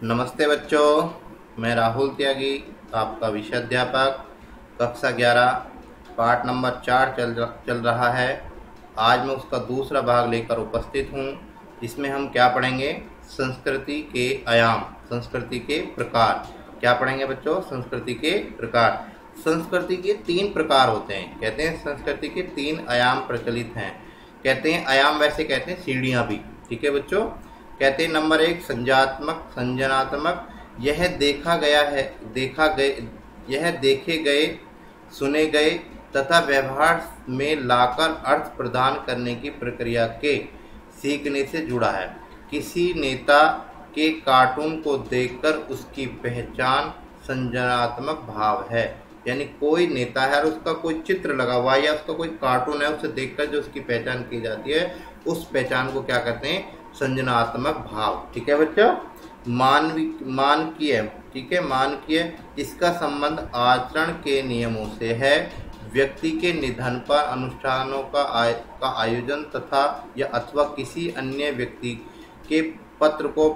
नमस्ते बच्चों, मैं राहुल त्यागी, आपका विषय अध्यापक। कक्षा 11 पाठ नंबर 4 चल रहा है। आज मैं उसका दूसरा भाग लेकर उपस्थित हूँ। इसमें हम क्या पढ़ेंगे? संस्कृति के आयाम, संस्कृति के प्रकार। क्या पढ़ेंगे बच्चों? संस्कृति के प्रकार। संस्कृति के 3 प्रकार होते हैं। कहते हैं संस्कृति के 3 आयाम प्रचलित हैं। कहते हैं आयाम, वैसे कहते हैं सीढ़ियाँ भी। ठीक है बच्चों। कहते हैं नंबर 1 संज्ञात्मक, संजनात्मक। यह देखे गए, सुने गए तथा व्यवहार में लाकर अर्थ प्रदान करने की प्रक्रिया के सीखने से जुड़ा है। किसी नेता के कार्टून को देखकर उसकी पहचान संजनात्मक भाव है। यानी कोई नेता है और उसका कोई चित्र लगा हुआ है या उसका कोई कार्टून है, उसे देखकर जो उसकी पहचान की जाती है, उस पहचान को क्या कहते हैं? संजनात्मक भाव। ठीक है बच्चों। मानकीय, ठीक है, मानकीय, इसका संबंध आचरण के नियमों से है। व्यक्ति के निधन पर अनुष्ठानों का आयोजन तथा या अथवा किसी अन्य व्यक्ति के पत्र को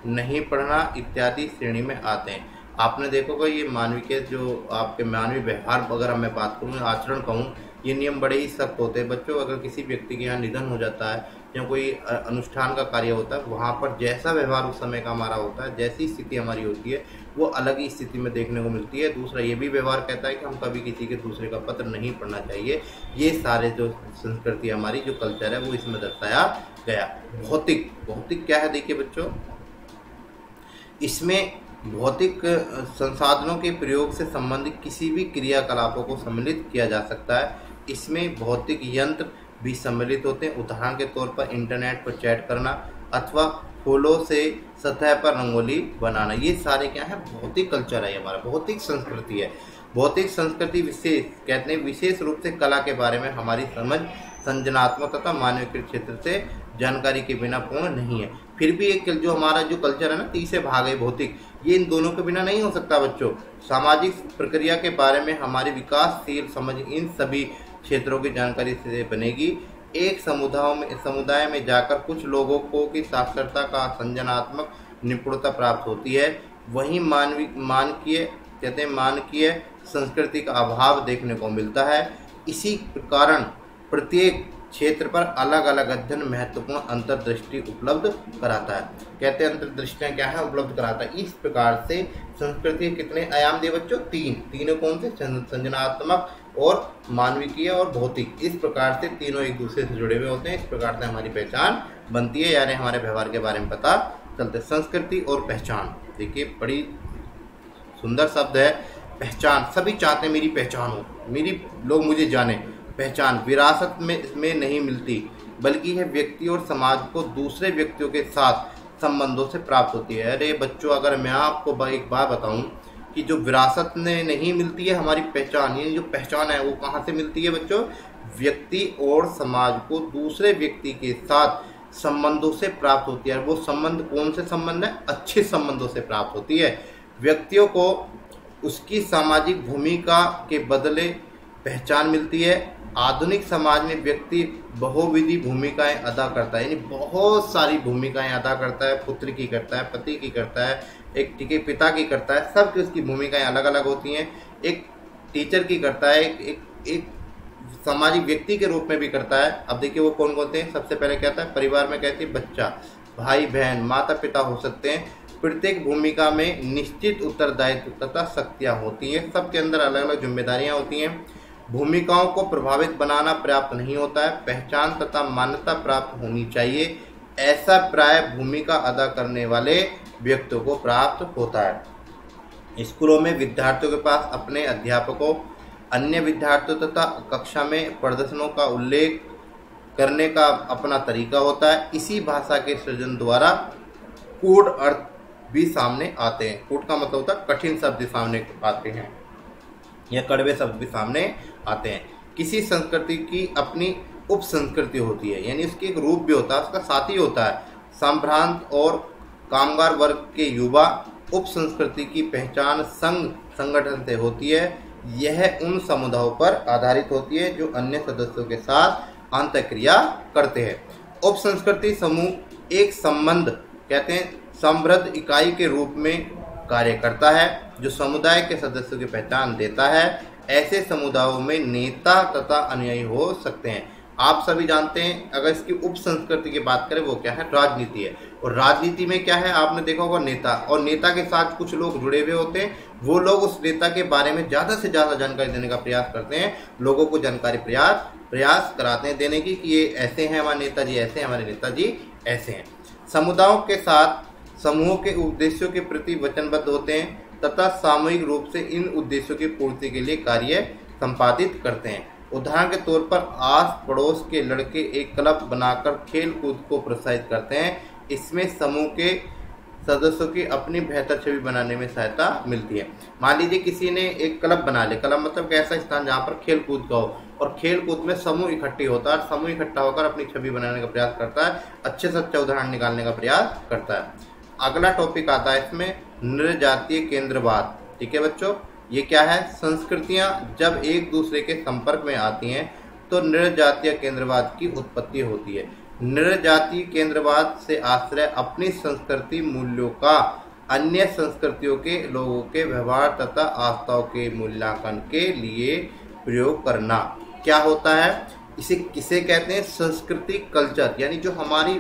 नहीं पढ़ना इत्यादि श्रेणी में आते हैं। आपने देखोगा ये मानवीय, जो आपके मानवीय व्यवहार, अगर मैं बात करूँ, आचरण कहूँ, ये नियम बड़े ही सख्त होते हैं बच्चों। अगर किसी व्यक्ति के यहाँ निधन हो जाता है या कोई अनुष्ठान का कार्य होता है, वहाँ पर जैसा व्यवहार उस समय का हमारा होता है, जैसी स्थिति हमारी होती है, वो अलग ही स्थिति में देखने को मिलती है। दूसरा ये भी व्यवहार कहता है कि हम कभी किसी के दूसरे का पत्र नहीं पढ़ना चाहिए। ये सारे जो संस्कृति हमारी, जो कल्चर है, वो इसमें दर्शाया गया। भौतिक, भौतिक क्या है? देखिए बच्चों, इसमें भौतिक संसाधनों के प्रयोग से संबंधित किसी भी क्रियाकलापों को सम्मिलित किया जा सकता है। इसमें भौतिक यंत्र भी सम्मिलित होते हैं। उदाहरण के तौर पर इंटरनेट पर चैट करना अथवा फूलों से सतह पर रंगोली बनाना। ये सारे क्या है? भौतिक कल्चर है, हमारा भौतिक संस्कृति है। भौतिक संस्कृति विशेष, कहते हैं विशेष रूप से कला के बारे में हमारी समझ संजनात्मक तथा मानवीय क्षेत्र से जानकारी के बिना पूर्ण नहीं है। फिर भी एक जो हमारा जो कल्चर है ना, 30 भाग है भौतिक, ये इन दोनों के बिना नहीं हो सकता बच्चों। सामाजिक प्रक्रिया के बारे में हमारी विकासशील समझ इन सभी क्षेत्रों की जानकारी से बनेगी। एक समुदाय में जाकर कुछ लोगों को की साक्षरता का संजनात्मक निपुणता प्राप्त होती है। वहीं मानकीय, कहते हैं मानकीय संस्कृति का अभाव देखने को मिलता है। इसी कारण प्रत्येक क्षेत्र पर अलग अलग अध्ययन महत्वपूर्ण अंतर्दृष्टि उपलब्ध कराता है। कहते हैं अंतर्दृष्टियां क्या है? उपलब्ध कराता है। इस प्रकार से संस्कृति के कितने आयाम दिए बच्चों? 3। तीनों कौन से? संजनात्मक और मानविकीय और भौतिक। इस प्रकार से तीनों एक दूसरे से जुड़े हुए होते हैं। इस प्रकार से हमारी पहचान बनती है, यानी हमारे व्यवहार के बारे में पता चलता है। संस्कृति और पहचान, देखिए बड़ी सुंदर शब्द है। पहचान, सभी चाहते हैं मेरी पहचान हो, लोग मुझे जाने। पहचान विरासत में नहीं मिलती, बल्कि यह व्यक्ति और समाज को दूसरे व्यक्तियों के साथ संबंधों से प्राप्त होती है। अरे बच्चों, अगर मैं आपको एक बात बताऊं कि जो विरासत में नहीं मिलती है हमारी पहचान, ये जो पहचान है वो कहाँ से मिलती है बच्चों? व्यक्ति और समाज को दूसरे व्यक्ति के साथ संबंधों से प्राप्त होती है। वो संबंध कौन से संबंध है? अच्छे संबंधों से प्राप्त होती है। व्यक्तियों को उसकी सामाजिक भूमिका के बदले पहचान मिलती है। आधुनिक समाज में व्यक्ति बहुविधि भूमिकाएं अदा करता है, यानी बहुत सारी भूमिकाएं अदा करता है। पुत्र की करता है, पति की करता है, एक ठीक है पिता की करता है। सबकी उसकी भूमिकाएं अलग अलग होती हैं। एक टीचर की करता है, एक सामाजिक व्यक्ति के रूप में भी करता है। अब देखिए वो कौन होते हैं? सबसे पहले क्या होता है? परिवार में कहते हैं बच्चा, भाई बहन, माता पिता हो सकते हैं। प्रत्येक भूमिका में निश्चित उत्तरदायित्व तथा शक्तियाँ होती हैं। सबके अंदर अलग अलग जिम्मेदारियाँ होती हैं। भूमिकाओं को प्रभावित बनाना पर्याप्त नहीं होता है। पहचान तथा मान्यता प्राप्त होनी चाहिए। ऐसा प्राय भूमिका अदा करने वाले व्यक्तियों को प्राप्त होता है। स्कूलों में विद्यार्थियों के पास अपने अध्यापकों, अन्य विद्यार्थियों तथा कक्षा में प्रदर्शनों का उल्लेख करने का अपना तरीका होता है। इसी भाषा के सृजन द्वारा कूट अर्थ भी सामने आते हैं। कूट का मतलब होता है कठिन शब्द सामने आते हैं या कड़वे शब्द भी सामने आते हैं। किसी संस्कृति की अपनी उप संस्कृति होती है, यानी उसकी एक रूप भी होता है, उसका साथी होता है। संभ्रांत और कामगार वर्ग के युवा उप संस्कृति की पहचान संघ संगठन से होती है। यह उन समुदायों पर आधारित होती है जो अन्य सदस्यों के साथ अंतःक्रिया करते हैं। उप संस्कृति समूह एक संबंध, कहते हैं समृद्ध इकाई के रूप में कार्य करता है, जो समुदाय के सदस्यों की पहचान देता है। ऐसे समुदायों में नेता तथा अनुयायी हो सकते हैं। आप सभी जानते हैं, अगर इसकी उप संस्कृति की बात करें वो क्या है, राजनीति है। और राजनीति में क्या है, आपने देखा होगा नेता, और नेता के साथ कुछ लोग जुड़े हुए होते हैं। वो लोग उस नेता के बारे में ज़्यादा से ज़्यादा जानकारी देने का प्रयास करते हैं, लोगों को जानकारी प्रयास कराते हैं देने की, कि ये ऐसे हैं हमारे नेताजी, ऐसे हैं हमारे नेताजी, ऐसे हैं। समुदायों के साथ समूह के उद्देश्यों के प्रति वचनबद्ध होते हैं तथा सामूहिक रूप से इन उद्देश्यों की पूर्ति के लिए कार्य संपादित करते हैं। उदाहरण के तौर पर आस पड़ोस के लड़के एक क्लब बनाकर खेल कूद को प्रोत्साहित करते हैं। इसमें समूह के सदस्यों की अपनी बेहतर छवि बनाने में सहायता मिलती है। मान लीजिए किसी ने एक क्लब बना लिया। क्लब मतलब ऐसा स्थान जहाँ पर खेल कूद का हो, और खेल कूद में समूह इकट्ठे होता है, समूह इकट्ठा होकर अपनी छवि बनाने का प्रयास करता है, अच्छे से अच्छा उदाहरण निकालने का प्रयास करता है। अगला टॉपिक आता है इसमें नृजातीय केंद्रवाद। ठीक है बच्चों, ये क्या है, संस्कृतियां जब एक दूसरे के संपर्क में आती हैं तो नृजातीय केंद्रवाद की उत्पत्ति होती है। नृजातीय केंद्रवाद से आश्रय अपनी संस्कृति मूल्यों का अन्य संस्कृतियों के लोगों के व्यवहार तथा आस्थाओं के मूल्यांकन के लिए प्रयोग करना। क्या होता है, इसे किसे कहते हैं, संस्कृति, कल्चर, यानी जो हमारी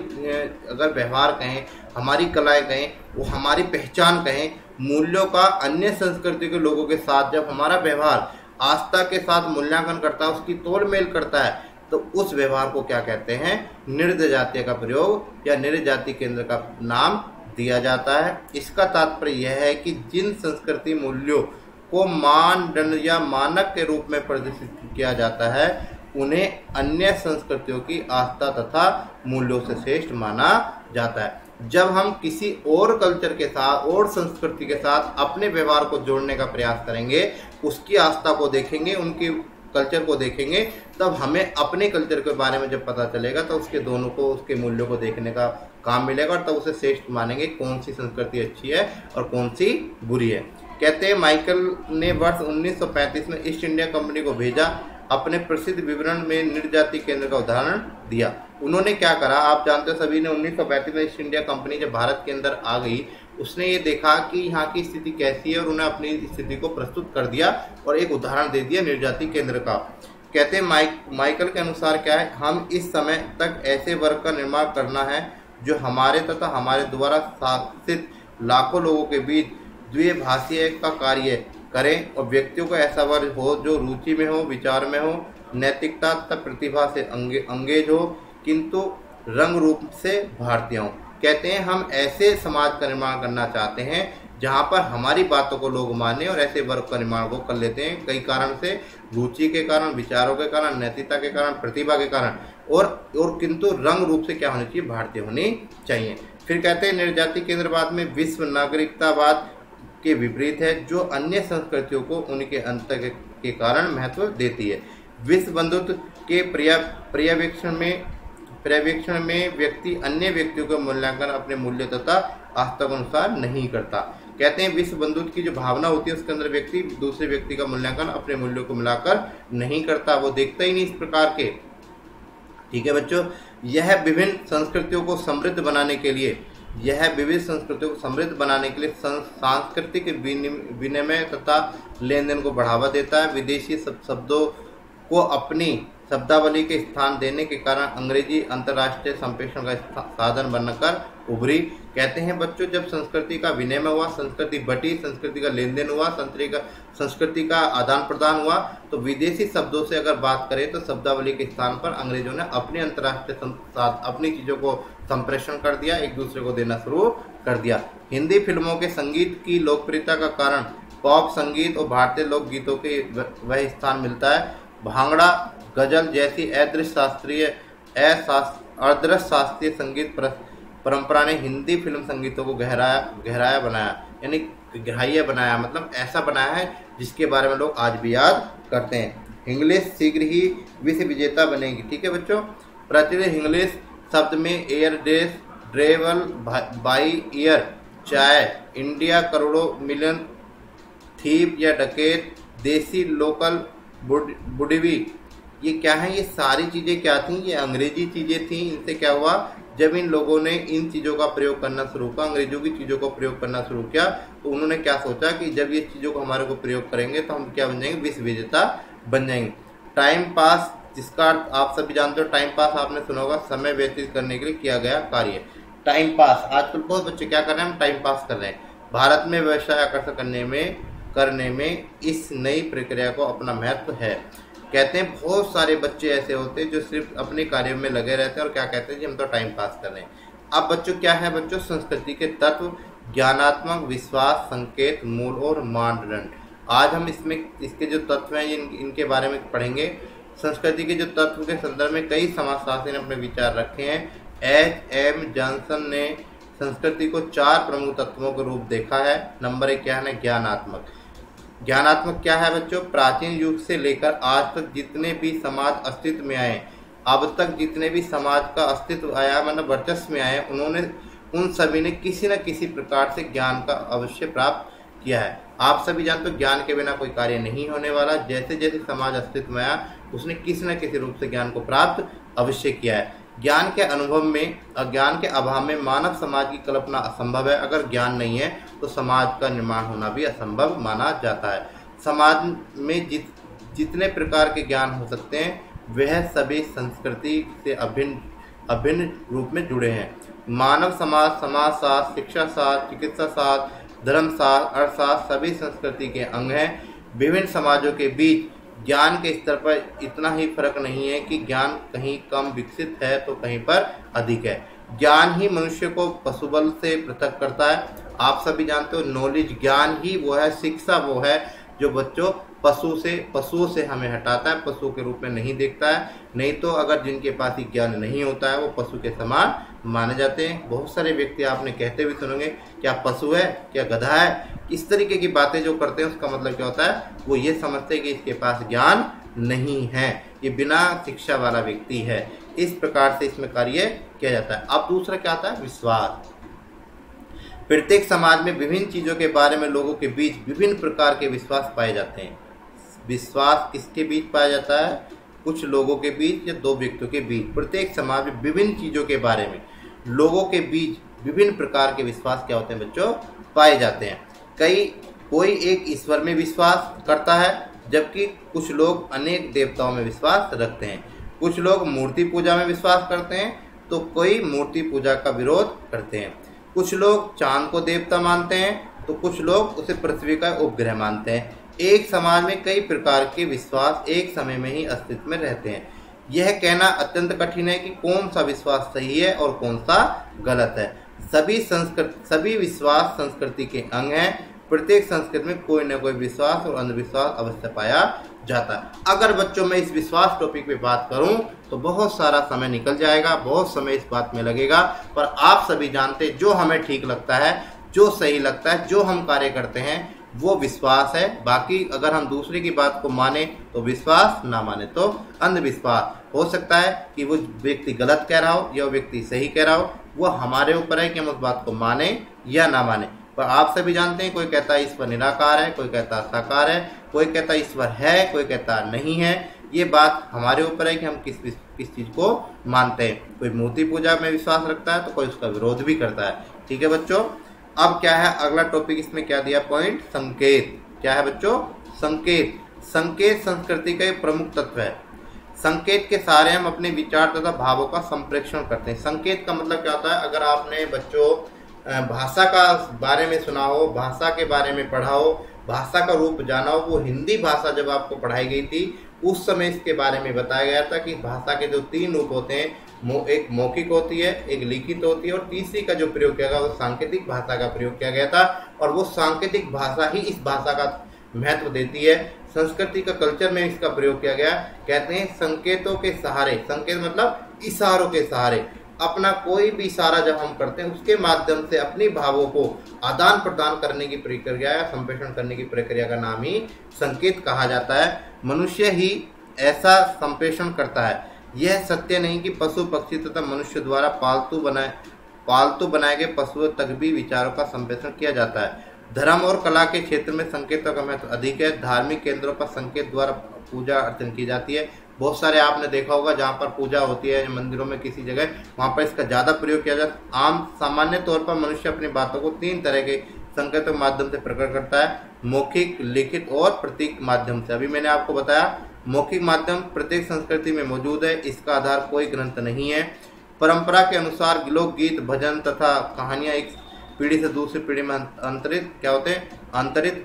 अगर व्यवहार कहें, हमारी कलाएं कहें, वो हमारी पहचान कहें, मूल्यों का अन्य संस्कृति के लोगों के साथ जब हमारा व्यवहार आस्था के साथ मूल्यांकन करता है, उसकी तोड़ मेल करता है, तो उस व्यवहार को क्या कहते हैं, नृजातीय का प्रयोग या नृजातीय केंद्र का नाम दिया जाता है। इसका तात्पर्य यह है कि जिन संस्कृति मूल्यों को मानदंड या मानक के रूप में प्रदर्शित किया जाता है, उन्हें अन्य संस्कृतियों की आस्था तथा मूल्यों से श्रेष्ठ माना जाता है। जब हम किसी और कल्चर के साथ और संस्कृति के साथ अपने व्यवहार को जोड़ने का प्रयास करेंगे, उसकी आस्था को देखेंगे, उनकी कल्चर को देखेंगे, तब हमें अपने कल्चर के बारे में जब पता चलेगा तो उसके दोनों को, उसके मूल्यों को देखने का काम मिलेगा, और तब उसे श्रेष्ठ मानेंगे कौन सी संस्कृति अच्छी है और कौन सी बुरी है। कहते हैं माइकल ने वर्ष 1935 में ईस्ट इंडिया कंपनी को भेजा। अपने प्रसिद्ध विवरण में नृजातीय केंद्र का उदाहरण दिया। उन्होंने क्या करा, आप जानते हो सभी ने, 1935 में ईस्ट इंडिया कंपनी जब भारत के अंदर आ गई, उसने ये देखा कि यहाँ की स्थिति कैसी है और उन्हें अपनी स्थिति को प्रस्तुत कर दिया और एक उदाहरण दे दिया नृजातीय केंद्र का। कहते हैं माइकल के अनुसार क्या है, हम इस समय तक ऐसे वर्ग का निर्माण करना है जो हमारे तथा हमारे द्वारा शासित लाखों लोगों के बीच द्विभाषीय का कार्य करें, और व्यक्तियों को ऐसा वर्ग हो जो रुचि में हो, विचार में हो, नैतिकता तथा प्रतिभा से अंगेज हो, किंतु रंग रूप से भारतीय हो। कहते हैं हम ऐसे समाज का निर्माण करना चाहते हैं जहां पर हमारी बातों को लोग माने, और ऐसे वर्ग का निर्माण वो कर लेते हैं कई कारण से, रुचि के कारण, विचारों के कारण, नैतिकता के कारण, प्रतिभा के कारण, और किंतु रंग रूप से क्या होनी चाहिए, भारतीय होनी चाहिए। फिर कहते हैं नृजातीय केंद्रवाद में विश्व नागरिकतावाद के विपरीत है, जो अन्य संस्कृतियों को उनके अंतर के कारण महत्व देती है। विश्व बंधुत्व के पर्यवेक्षण में व्यक्ति अन्य व्यक्तियों का मूल्यांकन अपने मूल्य तथा आस्था के अनुसार नहीं करता। कहते हैं विश्व बंधुत्व की जो भावना होती है, उसके अंदर व्यक्ति दूसरे व्यक्ति का मूल्यांकन अपने मूल्यों को मिलाकर नहीं करता, वो देखता ही नहीं इस प्रकार के। ठीक है बच्चों, यह विभिन्न संस्कृतियों को समृद्ध बनाने के लिए सांस्कृतिक विनिमय तथा लेन देन को बढ़ावा देता है। विदेशी शब्दों को अपनी शब्दावली के स्थान देने के कारण अंग्रेजी अंतर्राष्ट्रीय संप्रेषण का साधन बनकर उभरी। कहते हैं बच्चों, जब संस्कृति का विनिमय हुआ, संस्कृति बटी, संस्कृति का लेन देन हुआ, संस्कृति का आदान प्रदान हुआ, तो विदेशी शब्दों से अगर बात करें तो शब्दावली के स्थान पर अंग्रेजों ने अपने अंतर्राष्ट्रीय अपनी चीज़ों को संप्रेषण कर दिया, एक दूसरे को देना शुरू कर दिया। हिंदी फिल्मों के संगीत की लोकप्रियता का कारण पॉप संगीत और भारतीय लोकगीतों के वह स्थान मिलता है। भांगड़ा, गजल जैसी अदृश्य शास्त्रीय संगीत परंपरा ने हिंदी फिल्म संगीतों को गहराया बनाया, यानी गहराइया बनाया, मतलब ऐसा बनाया है जिसके बारे में लोग आज भी याद करते हैं। इंग्लिश शीघ्र ही विश्व विजेता बनेगी। ठीक है बच्चों, प्रचलित इंग्लिश शब्द में air, days, travel, by year, चाय, इंडिया, करोड़ों, मिलियन, थीप या डकैत, देसी, लोकल, बुढ़वी, ये क्या है, ये सारी चीज़ें क्या थी, ये अंग्रेजी चीज़ें थी। इनसे क्या हुआ, जब इन लोगों ने इन चीज़ों का प्रयोग करना शुरू किया, अंग्रेजों की चीज़ों को प्रयोग करना शुरू किया, तो उन्होंने क्या सोचा कि जब ये चीज़ों को हमारे को प्रयोग करेंगे तो हम क्या बन जाएंगे, विश्व विजेता बन जाएंगे। टाइम पास, जिसका अर्थ आप सभी जानते हो, टाइम पास आपने सुना होगा, समय व्यतीत करने के लिए किया गया कार्य। टाइम पास, आजकल बहुत बच्चे क्या कर रहे हैं, हम टाइम पास कर रहे हैं। भारत में व्यवसाय आकर्षित करने में इस नई प्रक्रिया को अपना महत्व है। कहते हैं बहुत सारे बच्चे ऐसे होते हैं जो सिर्फ अपने कार्य में लगे रहते हैं और क्या कहते हैं कि हम तो टाइम पास कर रहे हैं। अब बच्चों क्या है बच्चों, संस्कृति के तत्व, ज्ञानात्मक, विश्वास, संकेत, मूल और मानदंड। आज हम इसमें इसके जो तत्व हैं इनके बारे में पढ़ेंगे। संस्कृति के जो तत्व के संदर्भ में कई समाजशास्त्री ने अपने विचार रखे हैं। H.M. जॉनसन ने संस्कृति को 4 प्रमुख तत्वों के रूप देखा है। नंबर 1 क्या है, ज्ञानात्मक। ज्ञानात्मक क्या है बच्चों, प्राचीन युग से लेकर आज तक जितने भी समाज अस्तित्व में आए, अब तक जितने भी समाज का अस्तित्व आया, मतलब वर्चस्व में आए, उन्होंने उन सभी ने किसी न किसी प्रकार से ज्ञान का अवश्य प्राप्त किया है। आप सभी जानते हो ज्ञान के बिना कोई कार्य नहीं होने वाला। जैसे जैसे समाज अस्तित्व में आया, उसने किसी न किसी रूप से ज्ञान को प्राप्त अवश्य किया है। ज्ञान के अनुभव में, ज्ञान के अभाव में मानव समाज की कल्पना असंभव है। अगर ज्ञान नहीं है तो समाज का निर्माण होना भी असंभव माना जाता है। समाज में जितने प्रकार के ज्ञान हो सकते हैं वह सभी संस्कृति से अभिन्न रूप में जुड़े हैं। मानव समाज, समाजशास्त्र, शिक्षा शास्त्र, चिकित्सा शास्त्र, धर्मशास्त्र, अर्थशास्त्र सभी संस्कृति के अंग हैं। विभिन्न समाजों के बीच ज्ञान के स्तर पर इतना ही फर्क नहीं है कि ज्ञान कहीं कम विकसित है तो कहीं पर अधिक है। ज्ञान ही मनुष्य को पशुबल से पृथक करता है। आप सभी जानते हो नॉलेज, ज्ञान ही वो है, शिक्षा वो है जो बच्चों पशुओं से हमें हटाता है, पशु के रूप में नहीं देखता है। नहीं तो अगर जिनके पास ही ज्ञान नहीं होता है वो पशु के समान माने जाते हैं। बहुत सारे व्यक्ति आपने कहते हुए सुनेंगे, क्या पशु है, क्या गधा है, इस तरीके की बातें जो करते हैं उसका मतलब क्या होता है, वो ये समझते हैं कि इसके पास ज्ञान नहीं है, ये बिना शिक्षा वाला व्यक्ति है। इस प्रकार से इसमें कार्य किया जाता है। अब दूसरा क्या आता है, विश्वास। प्रत्येक समाज में विभिन्न चीजों के बारे में लोगों के बीच विभिन्न प्रकार के विश्वास पाए जाते हैं। विश्वास किसके बीच पाया जाता है, कुछ लोगों के बीच या 2 व्यक्तियों के बीच। प्रत्येक समाज में विभिन्न चीजों के बारे में लोगों के बीच विभिन्न प्रकार के विश्वास क्या होते हैं बच्चों, पाए जाते हैं। कोई एक ईश्वर में विश्वास करता है, जबकि कुछ लोग अनेक देवताओं में विश्वास रखते हैं। कुछ लोग मूर्ति पूजा में विश्वास करते हैं तो कोई मूर्ति पूजा का विरोध करते हैं। कुछ लोग चांद को देवता मानते हैं तो कुछ लोग उसे पृथ्वी का उपग्रह मानते हैं। एक समाज में कई प्रकार के विश्वास एक समय में ही अस्तित्व में रहते हैं। यह कहना अत्यंत कठिन है कि कौन सा विश्वास सही है और कौन सा गलत है। सभी विश्वास संस्कृति के अंग हैं। प्रत्येक संस्कृति में कोई न कोई विश्वास और अंधविश्वास अवश्य पाया जाता है। अगर बच्चों में इस विश्वास टॉपिक पे बात करूं तो बहुत सारा समय निकल जाएगा, बहुत समय इस बात में लगेगा, पर आप सभी जानते जो हमें ठीक लगता है, जो सही लगता है, जो हम कार्य करते हैं वो विश्वास है। बाकी अगर हम दूसरे की बात को माने तो विश्वास, ना माने तो अंधविश्वास। हो सकता है कि वो व्यक्ति गलत कह रहा हो या वो व्यक्ति सही कह रहा हो, वो हमारे ऊपर है कि हम उस बात को माने या ना माने। पर आप सभी जानते हैं, कोई कहता है ईश्वर निराकार है, कोई कहता है साकार है, कोई कहता है ईश्वर है, कोई कहता नहीं है। ये बात हमारे ऊपर है कि हम किस चीज को मानते हैं। कोई मूर्ति पूजा में विश्वास रखता है तो कोई उसका विरोध भी करता है। ठीक है बच्चों, अब क्या है अगला टॉपिक, इसमें क्या दिया पॉइंट, संकेत। क्या है बच्चों, संकेत। संकेत संस्कृति का एक प्रमुख तत्व है। संकेत के सहारे हम अपने विचार तथा भावों का संप्रेषण करते हैं। संकेत का मतलब क्या होता है, अगर आपने बच्चों भाषा का बारे में सुना हो, भाषा के बारे में पढ़ा हो, भाषा का रूप जाना हो, वो हिंदी भाषा जब आपको पढ़ाई गई थी उस समय इसके बारे में बताया गया था कि भाषा के जो 3 रूप होते हैं, एक मौखिक होती है, एक लिखित होती है और तीसरी का जो प्रयोग किया गया वो सांकेतिक भाषा का प्रयोग किया गया था। और वो सांकेतिक भाषा ही इस भाषा का महत्व देती है। संस्कृति का कल्चर में इसका प्रयोग किया गया। कहते हैं संकेतों के सहारे, संकेत मतलब इशारों के सहारे, अपना कोई भी इशारा जब हम करते हैं उसके माध्यम से अपनी भावों को आदान प्रदान करने की प्रक्रिया या संप्रेषण करने की प्रक्रिया का नाम ही संकेत कहा जाता है। मनुष्य ही ऐसा संप्रेषण करता है। यह सत्य नहीं कि पशु पक्षी तथा मनुष्य द्वारा पालतू बनाए गए पशुओं तक भी विचारों का संप्रेषण किया जाता है। धर्म और कला के क्षेत्र में संकेतों का महत्व अधिक है। धार्मिक केंद्रों पर संकेत द्वारा पूजा अर्चना की जाती है। बहुत सारे आपने देखा होगा जहाँ पर पूजा होती है मंदिरों में किसी जगह, वहाँ पर इसका ज़्यादा प्रयोग किया जाता है। आम सामान्य तौर पर मनुष्य अपनी बातों को 3 तरह के संकेतों के माध्यम से प्रकट करता है, मौखिक, लिखित और प्रतीक माध्यम से। अभी मैंने आपको बताया मौखिक माध्यम प्रत्येक संस्कृति में मौजूद है, इसका आधार कोई ग्रंथ नहीं है। परंपरा के अनुसार लोकगीत, भजन तथा कहानियां एक पीढ़ी से दूसरी पीढ़ी में अंतरित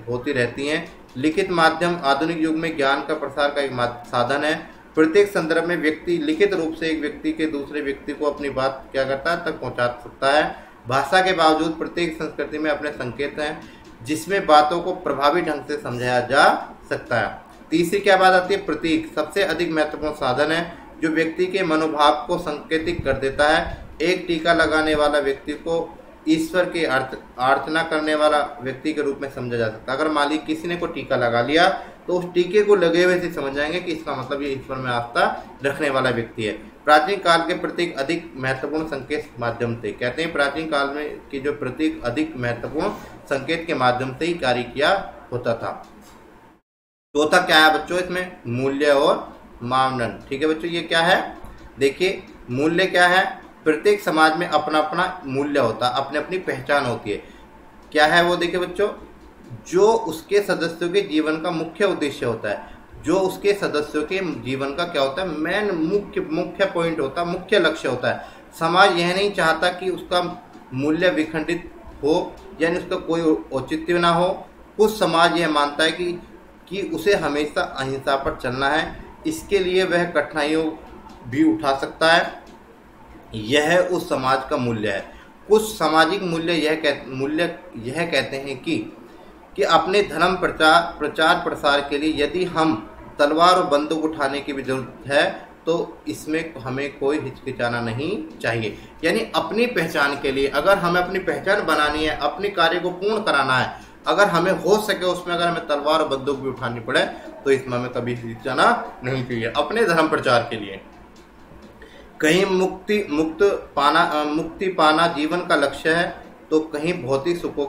होती रहती हैं। लिखित माध्यम आधुनिक युग में ज्ञान का प्रसार का एक साधन है। प्रत्येक संदर्भ में व्यक्ति लिखित रूप से एक व्यक्ति के दूसरे व्यक्ति को अपनी बात क्या करता है, तक पहुंचा सकता है। भाषा के बावजूद प्रत्येक संस्कृति में अपने संकेत हैं जिसमें बातों को प्रभावी ढंग से समझाया जा सकता है। तीसरी क्या बात आती है, प्रतीक सबसे अधिक महत्वपूर्ण साधन है जो व्यक्ति के मनोभाव को संकेतित कर देता है। एक टीका लगाने वाला व्यक्ति को ईश्वर की प्रार्थना करने वाला व्यक्ति के रूप में समझा जा सकता है। अगर मान लीजिए किसी ने को टीका लगा लिया तो उस टीके को लगे हुए से समझ जाएंगे कि इसका मतलब ये ईश्वर में आस्था रखने वाला व्यक्ति है। प्राचीन काल के प्रतीक अधिक महत्वपूर्ण संकेत माध्यम से, कहते हैं प्राचीन काल में कि जो प्रतीक अधिक महत्वपूर्ण संकेत के माध्यम से ही कार्य किया होता था। चौथा क्या है बच्चों इसमें, मूल्य और मानदंड। ठीक है बच्चों, ये क्या है, देखिए मूल्य क्या है, प्रत्येक समाज में अपना अपना मूल्य होता है, अपनी अपनी पहचान होती है। क्या है वो, देखिए बच्चों, जो उसके सदस्यों के जीवन का मुख्य उद्देश्य होता है, जो उसके सदस्यों के जीवन का क्या होता है, मेन मुख्य पॉइंट होता है, मुख्य लक्ष्य होता है। समाज यह नहीं चाहता कि उसका मूल्य विखंडित हो, यानी उसका कोई औचित्य ना हो। कुछ समाज यह मानता है कि उसे हमेशा अहिंसा पर चलना है, इसके लिए वह कठिनाइयों भी उठा सकता है, यह उस समाज का मूल्य है। कुछ सामाजिक मूल्य यह कहते हैं कि अपने धर्म प्रचार प्रसार के लिए यदि हम तलवार और बंदूक उठाने की भी जरूरत है तो इसमें हमें कोई हिचकिचाना नहीं चाहिए। यानी अपनी पहचान के लिए, अगर हमें अपनी पहचान बनानी है, अपने कार्य को पूर्ण कराना है, अगर हमें हो सके उसमें अगर हमें तलवार और बंदूक भी उठानी पड़े तो इसमें हमें कभी हिचकिचाना नहीं चाहिए अपने धर्म प्रचार के लिए। कहीं मुक्ति पाना जीवन का लक्ष्य है तो कहीं भौतिक सुखों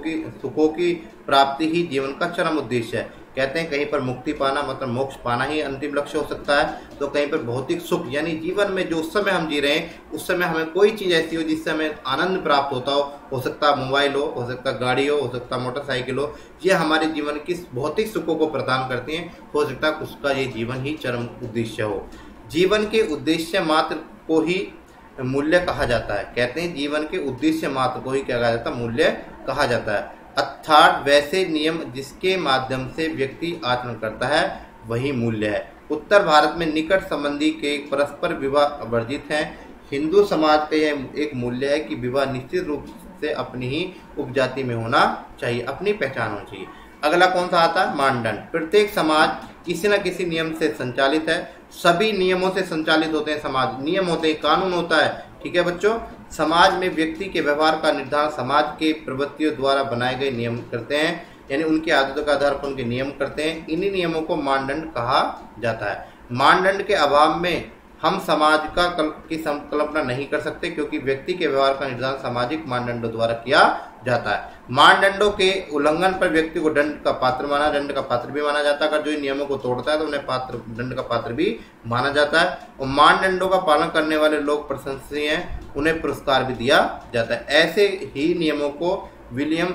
की प्राप्ति ही जीवन का चरम उद्देश्य है। कहते हैं कहीं पर मुक्ति पाना मतलब मोक्ष पाना ही अंतिम लक्ष्य हो सकता है, तो कहीं पर भौतिक सुख यानी जीवन में जो उस समय हम जी रहे हैं उस समय हमें कोई चीज़ ऐसी हो जिससे हमें आनंद प्राप्त होता हो सकता है मोबाइल हो सकता है गाड़ी हो सकता है मोटरसाइकिल हो, ये हमारे जीवन की भौतिक सुखों को प्रदान करती हैं। हो सकता है उसका ये जीवन ही चरम उद्देश्य हो। जीवन के उद्देश्य मात्र को ही मूल्य कहा जाता है। कहते हैं जीवन के उद्देश्य मात्र को ही क्या कहा जाता है, मूल्य कहा जाता है। अर्थात वैसे नियम जिसके माध्यम से व्यक्ति आचरण करता है वही मूल्य है। उत्तर भारत में निकट संबंधी के परस्पर विवाह वर्जित हैं। हिंदू समाज का यह एक मूल्य है कि विवाह निश्चित रूप से अपनी ही उपजाति में होना चाहिए, अपनी पहचान होनी चाहिए। अगला कौन सा आता है, मानदंड। प्रत्येक समाज किसी न किसी नियम से संचालित है, सभी नियमों से संचालित होते हैं। समाज नियम होते हैं, कानून होता है। ठीक है बच्चों, समाज में व्यक्ति के व्यवहार का निर्धारण समाज के प्रवृत्तियों द्वारा बनाए गए नियम करते हैं, यानी उनकी आदतों के आधार पर उनके नियम करते हैं। इन्हीं नियमों को मानदंड कहा जाता है। मानदंड के अभाव में हम समाज की कल्पना नहीं कर सकते क्योंकि व्यक्ति के व्यवहार का निर्धारण सामाजिक मानदंडों द्वारा किया जाता है। मानदंडों के उल्लंघन पर व्यक्ति को दंड का पात्र भी माना जाता है। अगर जो नियमों को तोड़ता है तो उन्हें दंड का पात्र भी माना जाता है। और मानदंडों का पालन करने वाले लोग प्रशंसनीय हैं, उन्हें पुरस्कार भी दिया जाता है। ऐसे ही नियमों को विलियम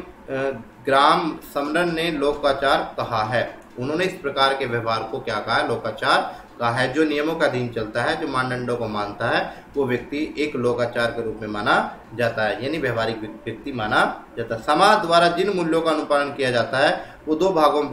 ग्राम समरन ने लोकाचार कहा है। उन्होंने इस प्रकार के व्यवहार को क्या कहा है, लोकाचार कहा है। जो नियमों का अधीन चलता है, जो मानदंडों को मानता है, वो व्यक्ति एक लोकाचार के रूप में माना जाता है, यानी व्यवहारिक व्यक्ति माना जाता है। समाज द्वारा जिन मूल्यों का अनुपालन किया जाता है वो दो भागों में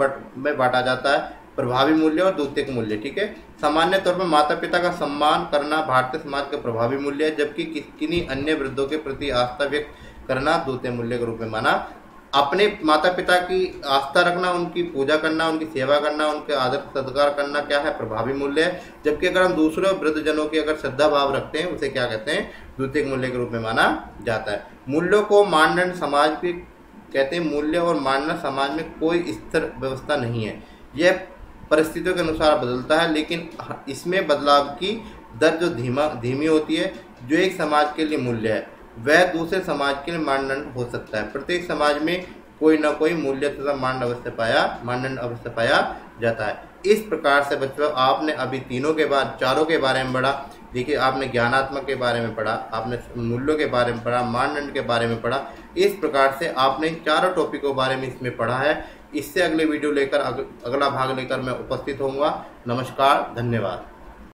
बांटा जाता है, प्रभावी मूल्य और द्वितीयक मूल्य। ठीक है, सामान्य तौर पर माता पिता का सम्मान करना भारतीय समाज का प्रभावी मूल्य है, जबकि किन्हीं अन्य वृद्धों के प्रति आस्था व्यक्त करना द्वितीय मूल्य के रूप में माना। अपने माता पिता की आस्था रखना, उनकी पूजा करना, उनकी सेवा करना, उनके आदर सत्कार करना क्या है, प्रभावी मूल्य है। जबकि अगर हम दूसरे वृद्धजनों की अगर श्रद्धा भाव रखते हैं उसे क्या कहते हैं, द्वितीयक मूल्य के रूप में माना जाता है। मूल्यों को मानदंड समाज के कहते हैं। मूल्य और मानना समाज में कोई स्थिर व्यवस्था नहीं है, यह परिस्थितियों के अनुसार बदलता है, लेकिन इसमें बदलाव की दर जो धीमी होती है। जो एक समाज के लिए मूल्य है वह दूसरे समाज के लिए मानदंड हो सकता है। प्रत्येक समाज में कोई न कोई मूल्य तथा मानदंड अवश्य पाया जाता है। इस प्रकार से बच्चों आपने अभी चारों के बारे में पढ़ा। देखिए आपने ज्ञानात्मक के बारे में पढ़ा, आपने मूल्यों के बारे में पढ़ा, मानदंड के बारे में पढ़ा। इस प्रकार से आपने चारों टॉपिकों के बारे में इसमें पढ़ा है। इससे अगले वीडियो लेकर अगला भाग लेकर मैं उपस्थित होऊंगा। नमस्कार, धन्यवाद।